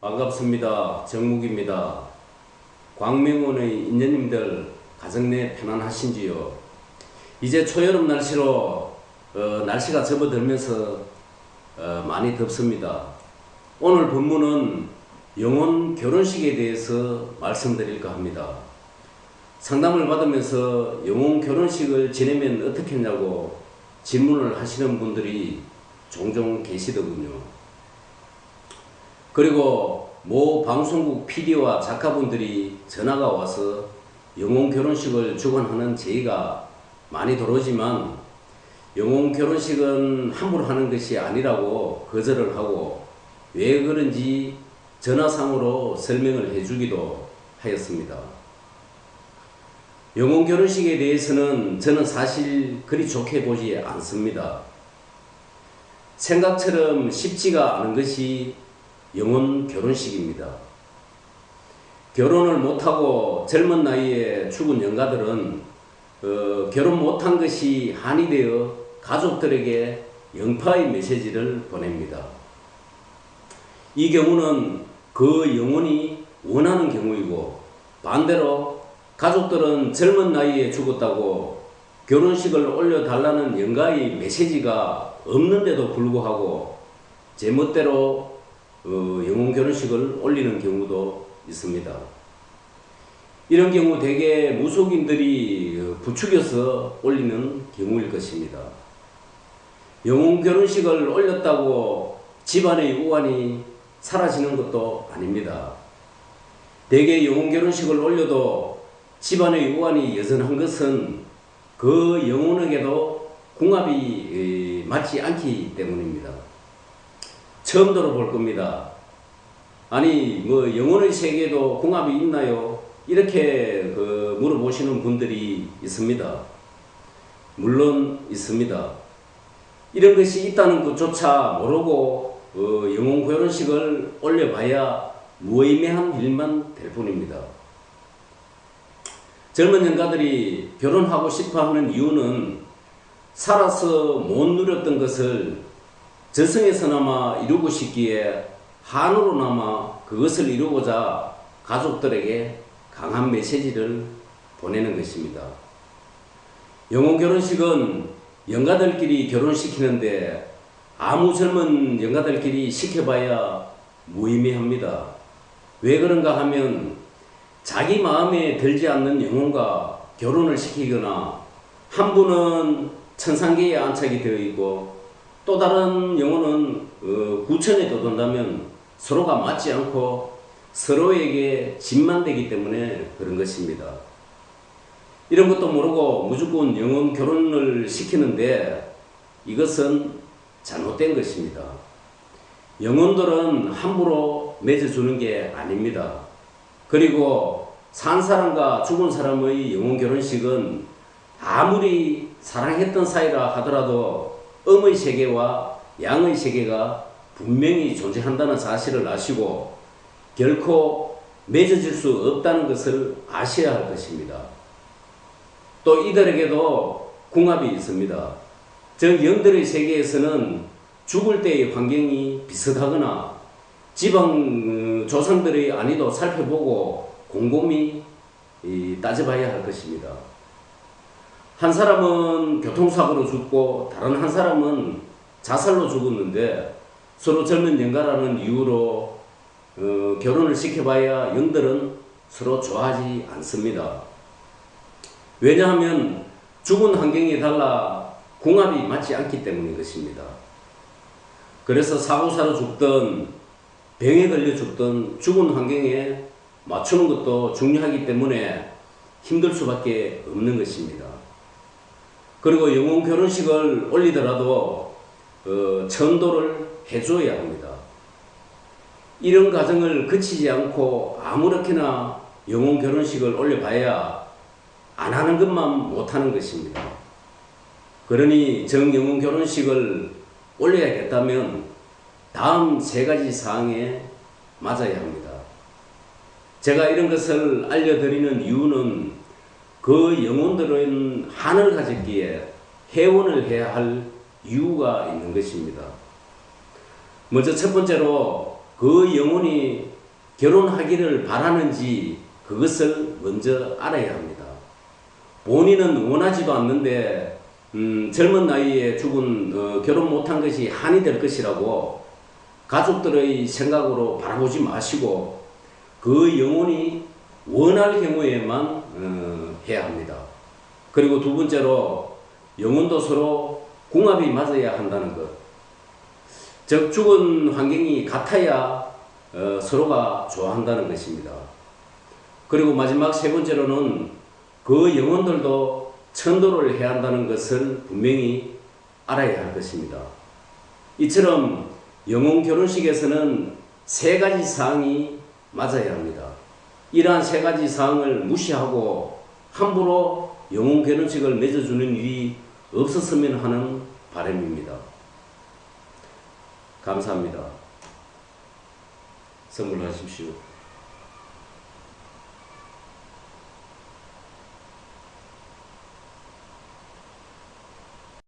반갑습니다. 정묵입니다. 광명원의 인연님들 가정 내 편안하신지요? 이제 초여름 날씨로 날씨가 접어들면서 많이 덥습니다. 오늘 본문은 영혼 결혼식에 대해서 말씀드릴까 합니다. 상담을 받으면서 영혼 결혼식을 지내면 어떻게 하냐고 질문을 하시는 분들이 종종 계시더군요. 그리고 모 방송국 PD와 작가분들이 전화가 와서 영혼 결혼식을 주관하는 제의가 많이 들어오지만 영혼 결혼식은 함부로 하는 것이 아니라고 거절을 하고 왜 그런지 전화상으로 설명을 해주기도 하였습니다. 영혼 결혼식에 대해서는 저는 사실 그리 좋게 보지 않습니다. 생각처럼 쉽지가 않은 것이 영혼 결혼식입니다. 결혼을 못하고 젊은 나이에 죽은 영가들은 결혼 못한 것이 한이 되어 가족들에게 영파의 메시지를 보냅니다. 이 경우는 그 영혼이 원하는 경우이고, 반대로 가족들은 젊은 나이에 죽었다고 결혼식을 올려달라는 영가의 메시지가 없는데도 불구하고 제멋대로 영혼 결혼식을 올리는 경우도 있습니다. 이런 경우 대개 무속인들이 부추겨서 올리는 경우일 것입니다. 영혼 결혼식을 올렸다고 집안의 우환이 사라지는 것도 아닙니다. 대개 영혼 결혼식을 올려도 집안의 우환이 여전한 것은 그 영혼에게도 궁합이 맞지 않기 때문입니다. 처음 들어볼 겁니다. 아니 영혼의 세계에도 궁합이 있나요? 이렇게 물어보시는 분들이 있습니다. 물론 있습니다. 이런 것이 있다는 것조차 모르고 영혼 결혼식을 올려봐야 무의미한 일만 될 뿐입니다. 젊은 영가들이 결혼하고 싶어하는 이유는 살아서 못 누렸던 것을 저승에서나마 이루고 싶기에 한으로나마 그것을 이루고자 가족들에게 강한 메시지를 보내는 것입니다. 영혼 결혼식은 영가들끼리 결혼시키는데 아무 젊은 영가들끼리 시켜봐야 무의미합니다. 왜 그런가 하면 자기 마음에 들지 않는 영혼과 결혼을 시키거나 한 분은 천상계에 안착이 되어 있고 또 다른 영혼은 구천에 떠돈다면 서로가 맞지 않고 서로에게 짐만 되기 때문에 그런 것입니다. 이런 것도 모르고 무조건 영혼 결혼을 시키는데 이것은 잘못된 것입니다. 영혼들은 함부로 맺어주는 게 아닙니다. 그리고 산 사람과 죽은 사람의 영혼 결혼식은 아무리 사랑했던 사이라 하더라도 음의 세계와 양의 세계가 분명히 존재한다는 사실을 아시고 결코 맺어질 수 없다는 것을 아셔야 할 것입니다. 또 이들에게도 궁합이 있습니다. 즉 영들의 세계에서는 죽을 때의 환경이 비슷하거나 지방 조상들의 안위도 살펴보고 곰곰이 따져봐야 할 것입니다. 한 사람은 교통사고로 죽고 다른 한 사람은 자살로 죽었는데 서로 젊은 영가라는 이유로 결혼을 시켜봐야 영들은 서로 좋아하지 않습니다. 왜냐하면 죽은 환경이 달라 궁합이 맞지 않기 때문인 것입니다. 그래서 사고사로 죽든 병에 걸려 죽든 죽은 환경에 맞추는 것도 중요하기 때문에 힘들 수밖에 없는 것입니다. 그리고 영혼 결혼식을 올리더라도 천도를 해줘야 합니다. 이런 과정을 거치지 않고 아무렇게나 영혼 결혼식을 올려봐야 안 하는 것만 못하는 것입니다. 그러니 정영혼 결혼식을 올려야겠다면 다음 세 가지 사항에 맞아야 합니다. 제가 이런 것을 알려드리는 이유는 그 영혼들은 한을 가졌기에 해원을 해야 할 이유가 있는 것입니다. 먼저 첫 번째로 그 영혼이 결혼하기를 바라는지 그것을 먼저 알아야 합니다. 본인은 원하지도 않는데 젊은 나이에 죽은 결혼 못한 것이 한이 될 것이라고 가족들의 생각으로 바라보지 마시고 그 영혼이 원할 경우에만 해야 합니다. 그리고 두 번째로 영혼도 서로 궁합이 맞아야 한다는 것. 즉 죽은 환경이 같아야 서로가 좋아한다는 것입니다. 그리고 마지막 세 번째로는 그 영혼들도 천도를 해야 한다는 것을 분명히 알아야 할 것입니다. 이처럼 영혼 결혼식에서는 세 가지 사항이 맞아야 합니다. 이러한 세 가지 사항을 무시하고 함부로 영혼 결혼식을 맺어주는 일이 없었으면 하는 바람입니다. 감사합니다. 선물하십시오.